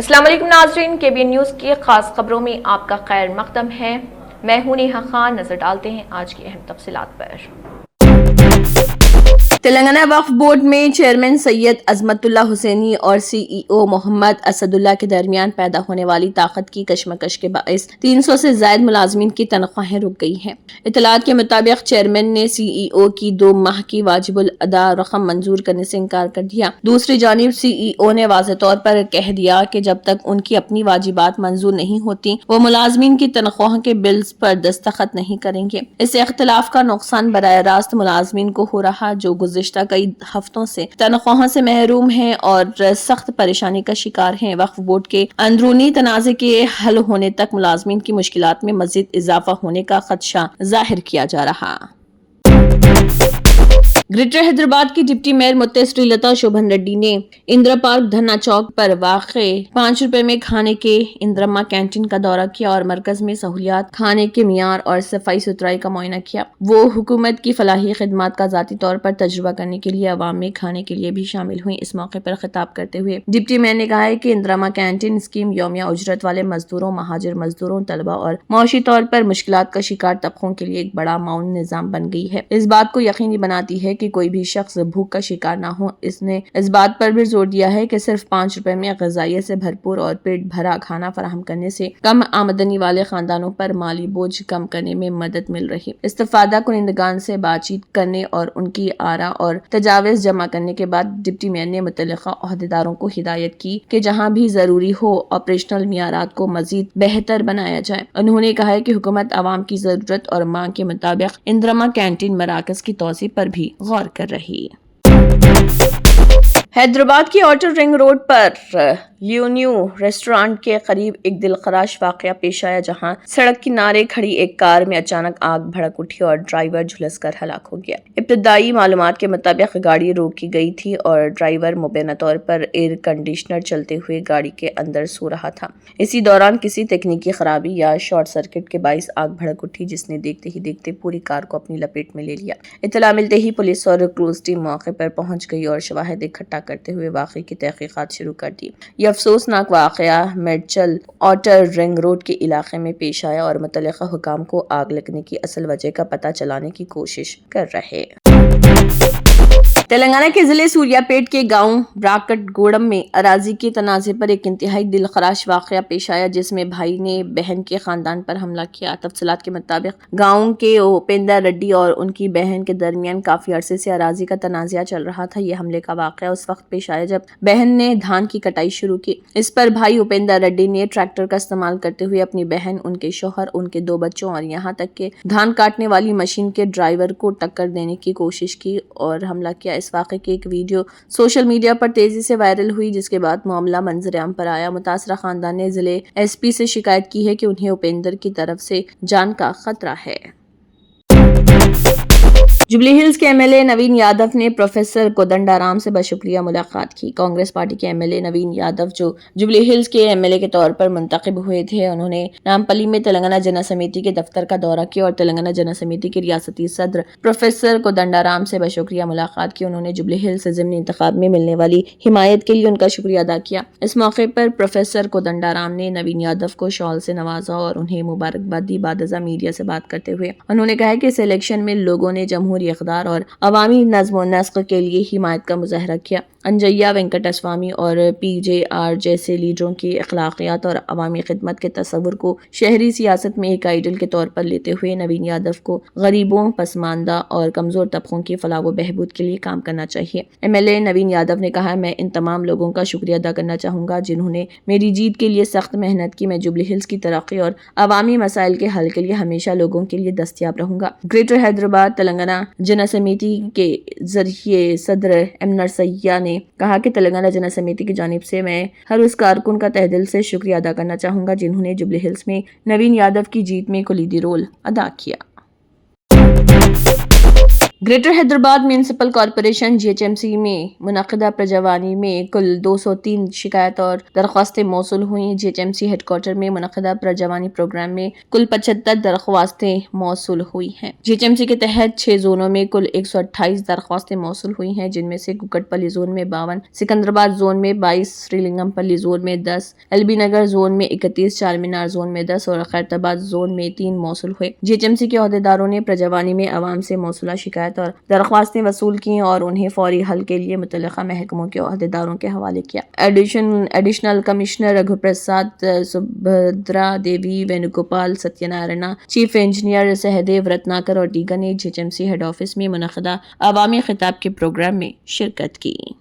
السلام علیکم ناظرین، KBN نیوز کی خاص خبروں میں آپ کا خیر مقدم ہے۔ میں ہوں نیہا خان۔ نظر ڈالتے ہیں آج کی اہم تفصیلات پر۔ تلنگانہ وقف بورڈ میں چیئرمین سید عظمت اللہ حسینی اور CEO محمد اسد اللہ کے درمیان پیدا ہونے والی طاقت کی کشمکش کے باعث 300 سے زائد ملازمین کی تنخواہیں رک گئی ہیں۔ اطلاعات کے مطابق چیئرمین نے CEO کی 2 ماہ کی واجب الادا رقم منظور کرنے سے انکار کر دیا۔ دوسری جانب CEO نے واضح طور پر کہہ دیا کہ جب تک ان کی اپنی واجبات منظور نہیں ہوتی وہ ملازمین کی تنخواہوں کے بلز پر دستخط نہیں کریں گے۔ اس اختلاف کا نقصان براہ راست ملازمین کو ہو رہا جو گزشتہ کئی ہفتوں سے تنخواہوں سے محروم ہیں اور سخت پریشانی کا شکار ہیں۔ وقف بورڈ کے اندرونی تنازع کے حل ہونے تک ملازمین کی مشکلات میں مزید اضافہ ہونے کا خدشہ ظاہر کیا جا رہا۔ گریٹر حیدرآباد کی ڈپٹی میئر متّے سری لتا شوبھن ریڈی نے اندرا پارک دھرنا چوک پر واقع 5 روپے میں کھانے کے اندرما کینٹین کا دورہ کیا اور مرکز میں سہولیات، کھانے کے معیار اور صفائی ستھرائی کا معائنہ کیا۔ وہ حکومت کی فلاحی خدمات کا ذاتی طور پر تجربہ کرنے کے لیے عوام میں کھانے کے لیے بھی شامل ہوئیں۔ اس موقع پر خطاب کرتے ہوئے ڈپٹی میئر نے کہا کہ اندرما کینٹین اسکیم یومیہ اجرت والے مزدوروں، مہاجر مزدوروں، طلباء اور معاشی طور پر مشکلات کا شکار طبقوں کے لیے ایک بڑا معاون نظام بن گئی ہے۔ اس بات کو یقینی بناتی ہے کہ کوئی بھی شخص بھوک کا شکار نہ ہو۔ اس نے اس بات پر بھی زور دیا ہے کہ صرف 5 روپے میں غذائیت سے بھرپور اور پیٹ بھرا کھانا فراہم کرنے سے کم آمدنی والے خاندانوں پر مالی بوجھ کم کرنے میں مدد مل رہی۔ استفادہ کنندگان سے بات چیت کرنے اور ان کی آراء اور تجاویز جمع کرنے کے بعد ڈپٹی میئر نے متعلقہ عہدیداروں کو ہدایت کی کہ جہاں بھی ضروری ہو آپریشنل معیارات کو مزید بہتر بنایا جائے۔ انہوں نے کہا کہ حکومت عوام کی ضرورت اور مانگ کے مطابق اندرما کینٹین مراکز کی توسیع پر بھی غور کر رہی۔ حیدرآباد کی آؤٹر رنگ روڈ پر لیونیو ریسٹورانٹ کے قریب ایک دلخراش واقعہ پیش آیا جہاں سڑک کنارے کھڑی ایک کار میں اچانک آگ بھڑک اٹھی اور ڈرائیور جھلس کر ہلاک ہو گیا۔ ابتدائی معلومات کے مطابق گاڑی روکی گئی تھی اور ڈرائیور مبینہ طور پر ایئر کنڈیشنر چلتے ہوئے گاڑی کے اندر سو رہا تھا۔ اسی دوران کسی تکنیکی خرابی یا شارٹ سرکٹ کے باعث آگ بھڑک اٹھی جس نے دیکھتے ہی دیکھتے پوری کار کو اپنی لپیٹ میں لے لیا۔ اطلاع ملتے ہی پولیس اور کروز ٹیم موقع پر پہنچ گئی اور شواہد اکٹھا کرتے ہوئے واقعے کی تحقیقات شروع کر دی۔ یہ افسوسناک واقعہ میڈچل آؤٹر رنگ روڈ کے علاقے میں پیش آیا اور متعلقہ حکام کو آگ لگنے کی اصل وجہ کا پتہ چلانے کی کوشش کر رہے۔ تلنگانہ کے ضلع سوریا پیٹ کے گاؤں براکٹ گوڑم میں اراضی کے تنازع پر ایک انتہائی دلخراش واقعہ پیش آیا جس میں بھائی نے بہن کے خاندان پر حملہ کیا۔ تفصیلات کے مطابق گاؤں کے اوپیندر ریڈی اور ان کی بہن کے درمیان کافی عرصے سے اراضی کا تنازع چل رہا تھا۔ یہ حملے کا واقعہ اس وقت پیش آیا جب بہن نے دھان کی کٹائی شروع کی۔ اس پر بھائی اوپیندر ریڈی نے ٹریکٹر کا استعمال کرتے ہوئے اپنی بہن، ان کے شوہر، ان کے 2 بچوں اور یہاں تک کہ دھان کاٹنے والی مشین کے ڈرائیور کو ٹکر دینے کی کوشش کی اور حملہ کیا۔ اس واقعے کی ایک ویڈیو سوشل میڈیا پر تیزی سے وائرل ہوئی جس کے بعد معاملہ منظر عام پر آیا۔ متاثرہ خاندان نے ضلع SP سے شکایت کی ہے کہ انہیں اوپیندر کی طرف سے جان کا خطرہ ہے۔ جوبلی ہلز کے MLA نوین یادو نے پروفیسر کودنڈا رام سے بشکریہ ملاقات کی۔ کانگریس پارٹی کے MLA نوین یادو جو جوبلی ہلز کے MLA کے طور پر منتخب ہوئے تھے، انہوں نے نامپلی میں تلنگانہ جنا سمیتی کے دفتر کا دورہ کیا اور تلنگانہ جنا سمیتی کے ریاستی صدر پروفیسر کودنڈا رام سے بشکریہ ملاقات کی۔ انہوں نے جوبلی ہلز سے ضمنی انتخاب میں ملنے والی حمایت کے لیے ان کا شکریہ ادا کیا۔ اس موقع پر پروفیسر کودنڈا رام نے نوین یادو کو شال سے نوازا اور انہیں مبارکباد دی۔ بعد ازاں میڈیا سے بات کرتے ہوئے انہوں نے کہا کہ اس الیکشن میں لوگوں نے جمہوری اقدار اور عوامی نظم و نسق کے لیے حمایت کا مظاہرہ کیا۔ انجیا وینکٹا سوامی اور PJR جیسے لیڈروں کی اخلاقیات اور عوامی خدمت کے تصور کو شہری سیاست میں ایک آئیڈل کے طور پر لیتے ہوئے نوین یادو کو غریبوں، پسماندہ اور کمزور طبقوں کی فلاح و بہبود کے لیے کام کرنا چاہیے۔ MLA نوین یادو نے کہا، میں ان تمام لوگوں کا شکریہ ادا کرنا چاہوں گا جنہوں نے میری جیت کے لیے سخت محنت کی۔ میں جوبلی ہلز کی ترقی اور عوامی مسائل کے حل کے لیے ہمیشہ لوگوں کے لیے دستیاب رہوں گا۔ گریٹر حیدرآباد تلنگانہ جنا سمیتی کے ذریعے صدر M نرسیا نے کہا کہ تلنگانہ جنا سمیتی کی جانب سے میں ہر اس کارکن کا تہ دل سے شکریہ ادا کرنا چاہوں گا جنہوں نے جوبلی ہلز میں نوین یادو کی جیت میں کلیدی رول ادا کیا۔ Greater Hyderabad municipal corporation GHMC में मुनक़िदा प्रजावानी में कुल 203 शिकायत और दरख्वास्तें मौसूल हुई। GHMC हेडक्वार्टर में मुनक़िदा प्रजावानी प्रोग्राम में कुल 75 दरख्वास्तें मौसूल हुई हैं। GHMC के तहत 6 जोनों में कुल 128 दरख्वास्तें मौसूल हुई हैं, जिनमें से कुकटपल्ली जोन में 52, सिकंदराबाद जोन में 22, श्रीलिंगमपल्ली जोन में 10, LB नगर जोन में 31, चारमीनार जोन में 10 और खैरताबाद जोन में 3 मौसूल हुए। GHMC के अहदेदारों ने प्रजावानी में आवाम से मौसूला शिकायत और दरख्वास्तें वसूल की और उन्हें फौरी हल के लिए मुतल्लिका महकमों के अहदेदारों के हवाले किया। एडिशनल कमिश्नर रघु प्रसाद, सुभद्रा देवी, वेणुगोपाल सत्यनारायण, चीफ इंजीनियर सहदेव रत्नाकर और दीगर ने GHMC हेड ऑफिस में मुनक़िदा अवामी खिताब के प्रोग्राम में शिरकत की।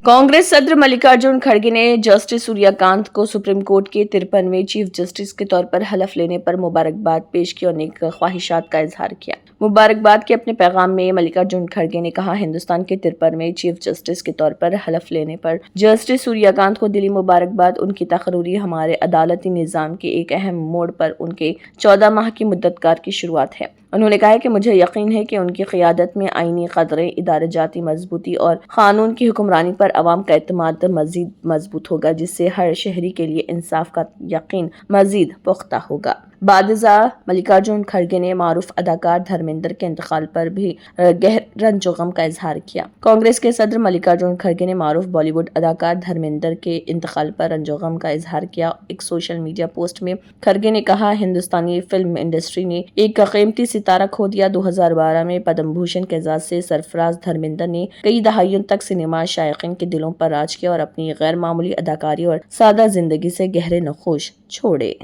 कांग्रेस सदर मल्लिकार्जुन खड़गे ने जस्टिस सूर्यकांत को सुप्रीम कोर्ट के 53वें चीफ जस्टिस के तौर पर हलफ लेने पर मुबारकबाद पेश की और नेक ख्वाहिशात का इजहार किया। मुबारकबाद के अपने पैगाम में मल्लिकार्जुन खड़गे ने कहा, हिंदुस्तान के 53वें चीफ जस्टिस के तौर पर हलफ लेने पर जस्टिस सूर्यकांत को दिली मुबारकबाद। उनकी तकर्री हमारे अदालती निज़ाम के एक अहम मोड़ पर उनके 14 माह की मुद्दतकार की शुरुआत है। उन्होंने कहा कि मुझे यकीन है कि उनकी क़ियादत में आईनी क़दरें, इदारजाती मजबूती और क़ानून की हुक्मरानी पर अवाम का एतमाद मज़ीद मजबूत होगा, जिससे हर शहरी के लिए इंसाफ का यकीन मज़ीद पुख्ता होगा। बादशाह मल्लिकार्जुन खड़गे ने मारूफ अदाकार धर्मेंद्र के इंतकाल पर भी गहरा रंज गम का इजहार किया। कांग्रेस के सदर मल्लिकार्जुन खड़गे ने मारूफ बॉलीवुड अदाकार धर्मेंद्र के इंतकाल पर रंज गम का इजहार किया। एक सोशल मीडिया पोस्ट में खड़गे ने कहा, हिंदुस्तानी फिल्म इंडस्ट्री ने एक कीमती सितारा खो दिया। 2012 में पद्म भूषण के एजाज से सरफराज धर्मेंद्र ने कई दहाइयों तक सिनेमा शायकीन के दिलों पर राज किया और अपनी गैर मामूली अदाकारी और सादा जिंदगी से गहरे नखोश छोड़े।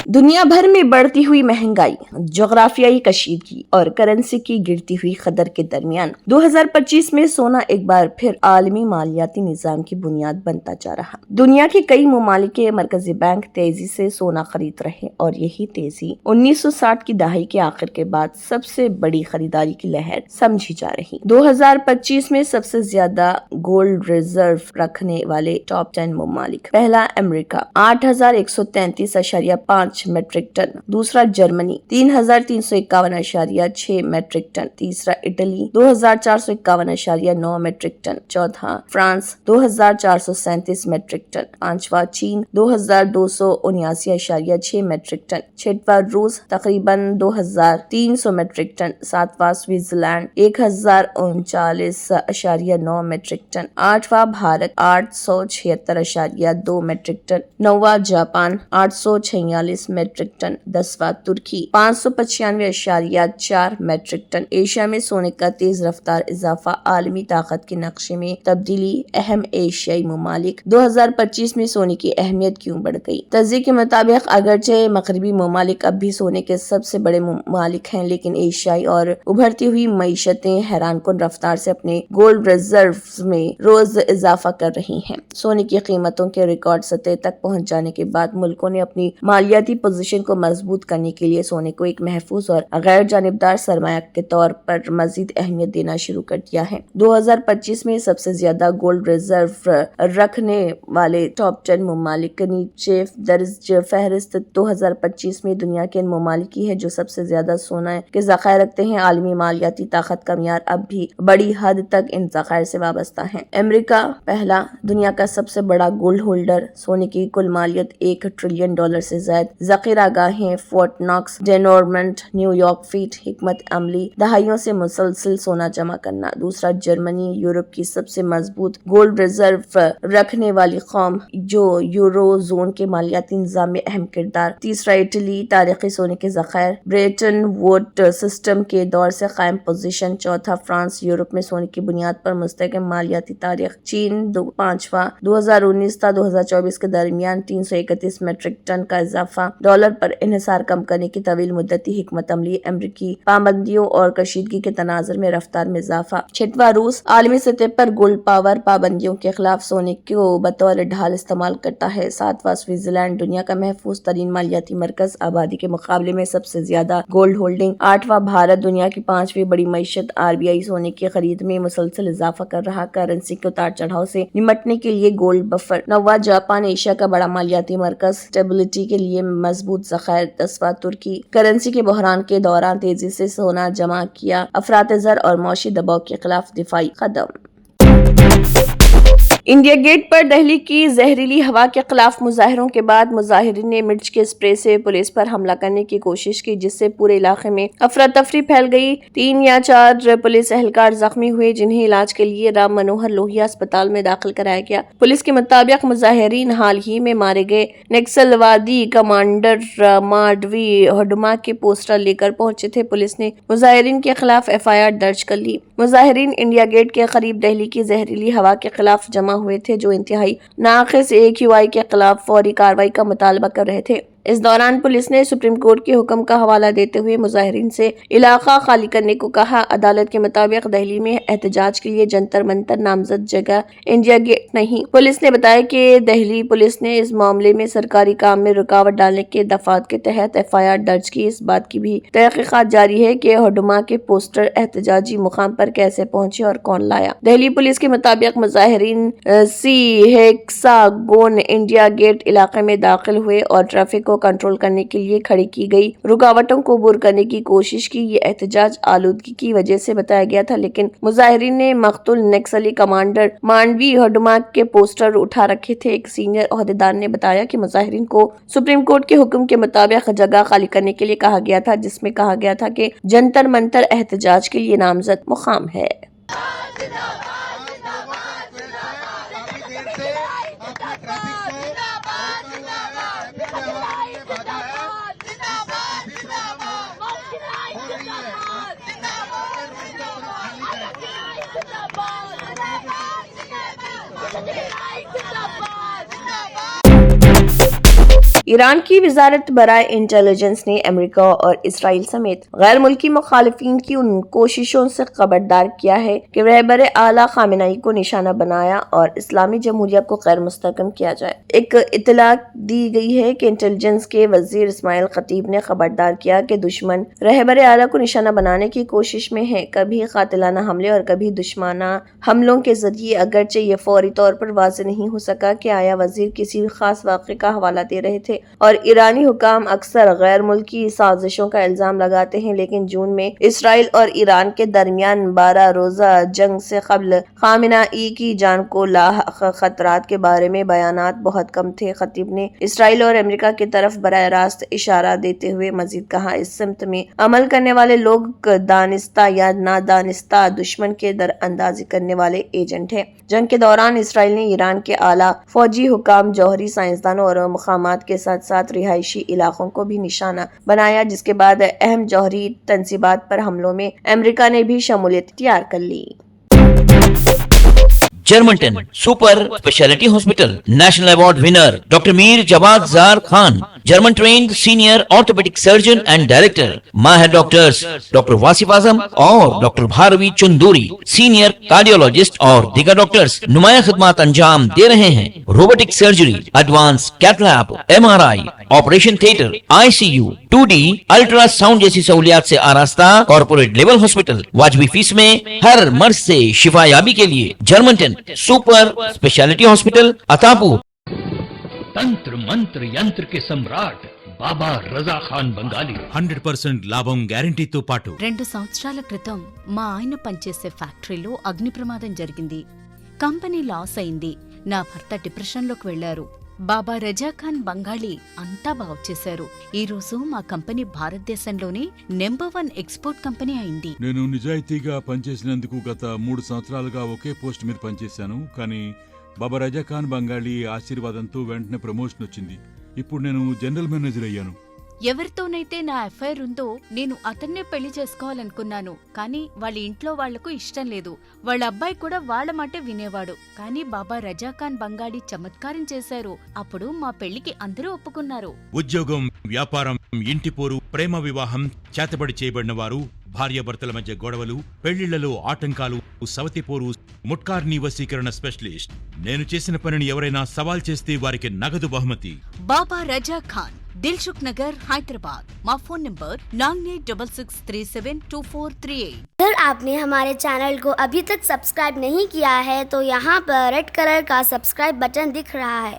दुनिया भर में बढ़ती हुई महंगाई, जोग्राफियाई कशीदगी और करेंसी की गिरती हुई कदर के दरमियान 2025 में सोना एक बार फिर आलमी मालियाती निजाम की बुनियाद बनता जा रहा। दुनिया के कई ममालिक के मरकजी बैंक तेजी से सोना खरीद रहे और यही तेजी 1960 की दहाई के आखिर के बाद सबसे बड़ी खरीदारी की लहर समझी जा रही। 2025 में सबसे ज्यादा गोल्ड रिजर्व रखने वाले टॉप 10 ममालिक: पहला अमेरिका 8133.5 मेट्रिक टन, दूसरा जर्मनी 3351.6 मेट्रिक टन, तीसरा इटली 2451.9 मेट्रिक टन, चौथा फ्रांस 2437 मेट्रिक टन, पांचवा चीन 2279.6 मेट्रिक टन, छठवां रूस तकरीबन 2300 मेट्रिक टन, सातवां स्विट्जरलैंड 1039.9 मेट्रिक टन, आठवां भारत 876.2 मेट्रिक टन, नौवां जापान 846 मेट्रिक टन, 10वां तुर्की 595.4 मेट्रिक टन। एशिया में सोने का तेज रफ्तार इजाफा, आलमी ताकत के नक्शे में तब्दीली, अहम एशियाई ममालिक। 2025 में सोने की अहमियत क्यों बढ़ गई? तज्ज़िये के मुताबिक अगरचे मगरबी ममालिक अब भी सोने के सबसे बड़े ममालिक हैं, लेकिन एशियाई और उभरती हुई मईशतें हैरानकुन रफ्तार से अपने गोल्ड रिजर्व में रोज इजाफा कर रही हैं। सोने की कीमतों के रिकॉर्ड सतह तक पहुंच जाने के बाद मुल्कों ने अपनी मालियाती पोजीशन को मजबूत करने के लिए सोने को एक महफूज और गैर जानिबदार सरमाया के तौर पर मजीद अहमियत देना शुरू कर दिया है। 2025 में सबसे ज्यादा गोल्ड रिजर्व रखने वाले टॉप 10 ममालिक के नीचे दर्ज फहरिस्त 2025 में दुनिया के इन ममालिक की है जो सबसे ज्यादा सोना के ज़खायर रखते हैं। आलमी मालियाती ताकत का मियार अब भी बड़ी हद तक इन ज़खायर से वाबस्ता है। अमेरिका पहला, दुनिया का सबसे बड़ा गोल्ड होल्डर, सोने की कुल मालियत $1 ट्रिलियन से ज्यादा, ज़ख़ीरा गाहें फोर्ट नॉक्स, डेनोर्मेंट, न्यूयॉर्क फीट, हिकमत अमली, दहाइयों से मुसलसल सोना जमा करना। दूसरा जर्मनी, यूरोप की सबसे मजबूत गोल्ड रिजर्व रखने वाली कौम जो यूरो जोन के मालियाती निज़ाम में अहम किरदार। तीसरा इटली, तारीखी सोने के ज़खायर, ब्रेटन वुड सिस्टम के दौर से कायम पोजीशन। चौथा फ्रांस, यूरोप में सोने की बुनियाद पर मुस्तकिम मालियाती तारीख। चीन पांचवा, 2019 था 2024 के दरमियान 331 मेट्रिक टन का इजाफा। डॉलर पर इन्हिसार कम करने की तवील मुद्दती हिकमत अमली, अमरीकी पाबंदियों और कशीदगी के तनाजुर में रफ्तार में इजाफा। छठवां रूस, आलमी सतह पर गोल्ड पावर पाबंदियों के खिलाफ सोने को बतौर ढाल इस्तेमाल करता है। सातवां स्विट्जरलैंड, दुनिया का महफूज तरीन मालियाती मरकज, आबादी के मुकाबले में सबसे ज्यादा गोल्ड होल्डिंग। आठवां भारत, दुनिया की 5वीं बड़ी मईशत। RBI सोने की खरीद में मुसलसल इजाफा कर रहा, करेंसी के उतार चढ़ाव से निमटने के लिए गोल्ड बफर। नौवां जापान, एशिया का बड़ा मालियाती मरकज, स्टेबिलिटी के लिए मजबूत ज़खायर 10वां तुर्की करेंसी के बहरान के दौरान तेजी से सोना जमा किया, अफरात ज़र और मौशी दबाव के खिलाफ दिफाई कदम। इंडिया गेट पर दिल्ली की जहरीली हवा के खिलाफ मुजाहिरों के बाद मुजाहिरीन ने मिर्च के स्प्रे से पुलिस पर हमला करने की कोशिश की, जिससे पूरे इलाके में अफरा तफरी फैल गई। 3 या 4 पुलिस एहलकार जख्मी हुए, जिन्हें इलाज के लिए राम मनोहर लोहिया अस्पताल में दाखिल कराया गया। पुलिस के मुताबिक मुजाहिरीन हाल ही में मारे गए नक्सलवादी कमांडर माडवी हडुमा के पोस्टर लेकर पहुंचे थे। पुलिस ने मुजाहिरीन के खिलाफ FIR दर्ज कर ली। मुजाहिरीन इंडिया गेट के करीब दिल्ली की जहरीली हवा के खिलाफ जमा हुए थे, जो इंतहाई नाक़िस AQI के खिलाफ फौरी कार्रवाई का मुतालबा कर रहे थे। इस दौरान पुलिस ने सुप्रीम कोर्ट के हुक्म का हवाला देते हुए मुजाहिरीन से इलाका खाली करने को कहा। अदालत के मुताबिक दिल्ली में एहतजाज के लिए जंतर मंतर नामजद जगह इंडिया गेट नहीं। पुलिस ने बताया कि दिल्ली पुलिस ने इस मामले में सरकारी काम में रुकावट डालने के दफात के तहत FIR दर्ज की। इस बात की भी तहकीकात जारी है कि हडुमा के पोस्टर एहतजाजी मुकाम पर कैसे पहुंचे और कौन लाया। दिल्ली पुलिस के मुताबिक मुजाहिरीन सी हेक्सागोन इंडिया गेट इलाके में दाखिल हुए और ट्रैफिक कंट्रोल करने के लिए खड़ी की गई रुकावटों को दूर करने की कोशिश की। ये एहतजाज आलूदगी की वजह से बताया गया था, लेकिन मुजाहिरीन ने मकतूल नक्सली कमांडर मांडवी हडुमा के पोस्टर उठा रखे थे। एक सीनियर ओहदेदार ने बताया कि मुजाहिरीन को सुप्रीम कोर्ट के हुक्म के मुताबिक जगह खाली करने के लिए कहा गया था, जिसमें कहा गया था कि जंतर मंतर एहतजाज के लिए नामजद मुकाम है। ईरान की वजारत बराए इंटेलिजेंस ने अमेरिका और इसराइल समेत गैर मुल्की मुखालिफिन की उन कोशिशों से खबरदार किया है कि रहबर आला खामेनेई को निशाना बनाया और इस्लामी जमहूरिया को गैर मुस्तहकम किया जाए। एक इत्तला दी गई है कि इंटेलिजेंस के वजीर इस्माइल खतीब ने खबरदार किया कि दुश्मन रहबर आला को निशाना बनाने की कोशिश में है, कभी कातिलाना हमले और कभी दुश्मना हमलों के जरिए। अगरचे ये फौरी तौर पर वाज़ेह नहीं हो सका कि आया वजीर किसी खास वाक़े का हवाला दे रहे थे और ईरानी हुकाम अक्सर गैर मुल्की साजिशों का इल्जाम लगाते हैं, लेकिन जून में इसराइल और ईरान के दरमियान 12 रोजा जंग से कबल खामेनेई की जान को लाहक खतरात के बारे में बयानात बहुत कम थे। खतीब ने इसराइल और अमेरिका की तरफ बराह रास्त इशारा देते हुए मजीद कहा, इस सिमत में अमल करने वाले लोग दानिस्ता या नादानिस्ता दुश्मन के दर अंदाजी करने वाले एजेंट हैं। जंग के दौरान इसराइल ने ईरान के आला फौजी हुकाम, जौहरी साइंसदानों और मकामात के साथ साथ रिहायशी इलाकों को भी निशाना बनाया, जिसके बाद अहम जौहरी तंसीबात पर हमलों में अमेरिका ने भी शमूलियत इख्तियार कर ली। जर्मनटन super speciality hospital national award winner doctor Mir Jawad Jar Khan, German trained senior orthopaedic surgeon and director, माहिर डॉक्टर्स डॉक्टर वासिफ आजम और doctor Bharvi Chanduri, senior cardiologist और दीगर डॉक्टर्स नुमाया खिदमत अंजाम दे रहे हैं। Robotic surgery, advance cath lab, MRI, operation theatre, ICU, 2D ultrasound जैसी सहूलियात से आरास्ता कॉर्पोरेट लेवल हॉस्पिटल। वाजबी फीस में हर मर्ज से शिफायाबी के लिए Germanton super speciality hospital Attapur. तंत्र मंत्र यंत्र के सम्राट బాబా రజా ఖాన్ బంగాలి 100% లాభం గ్యారెంటీతో పాటు 2 సంవత్సరాల క్రితం మా ఆయన పనిచేసే ఫ్యాక్టరీలో అగ్ని ప్రమాదం జరిగింది. కంపెనీ లాస్ అయింది. నా భర్త డిప్రెషన్లోకి వెళ్లారు. బాబా రజా ఖాన్ బంగాళీ అంతా బాగు చేశారు. ఈ రోజు మా కంపెనీ భారతదేశంలోనే నెంబర్ 1 ఎక్స్పోర్ట్ కంపెనీ అయింది. నేను నిజాయితీగా పనిచేసినందుకు గత 3 సంవత్సరాలుగా ఒకే పోస్ట్ మీద పనిచేశాను. కానీ బాబా రజా ఖాన్ బంగాళీ ఆశీర్వాదంతో వెంటనే ప్రమోషన్ వచ్చింది. ఇప్పుడు నేను జనరల్ మేనేజర్ అయ్యాను. ఎవరితోనైతే నా అఫైర్ ఉందో నేను అతన్నే పెళ్లి చేసుకోవాలనుకున్నాను. కానీ వాళ్ళ ఇంట్లో వాళ్లకు ఇష్టం లేదు. వాళ్ళ అబ్బాయి కూడా వాళ్ళ మాటే వినేవాడు. కానీ బాబా రజాఖాన్ బంగాళీ చమత్కారం చేశారు. అప్పుడు మా పెళ్లికి అందరూ ఒప్పుకున్నారు. ఉద్యోగం, వ్యాపారం, ఇంటి పోరు, ప్రేమ వివాహం, చేతబడి చేయబడిన వారు, భార్యాభర్తల మధ్య గొడవలు, పెళ్లిళ్లలో ఆటంకాలు, సవతిపోరు, ముట్కార్నీ వశీకరణ స్పెషలిస్ట్. నేను చేసిన పనిని ఎవరైనా సవాల్ చేస్తే వారికి నగదు బహుమతి. బాబా రజా ఖాన్ దిల్సుఖ్ నగర్, హైదరాబాద్। మా ఫోన్ నంబర్ 9866372438। अगर आपने हमारे चैनल को अभी तक सब्सक्राइब नहीं किया है तो यहाँ पर रेड कलर का सब्सक्राइब बटन दिख रहा है,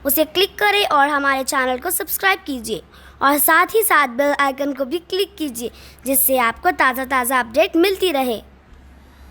उसे क्लिक करें और हमारे चैनल को सब्सक्राइब कीजिए और साथ ही साथ बेल आइकन को भी क्लिक कीजिए जिससे आपको ताज़ा अपडेट मिलती रहे।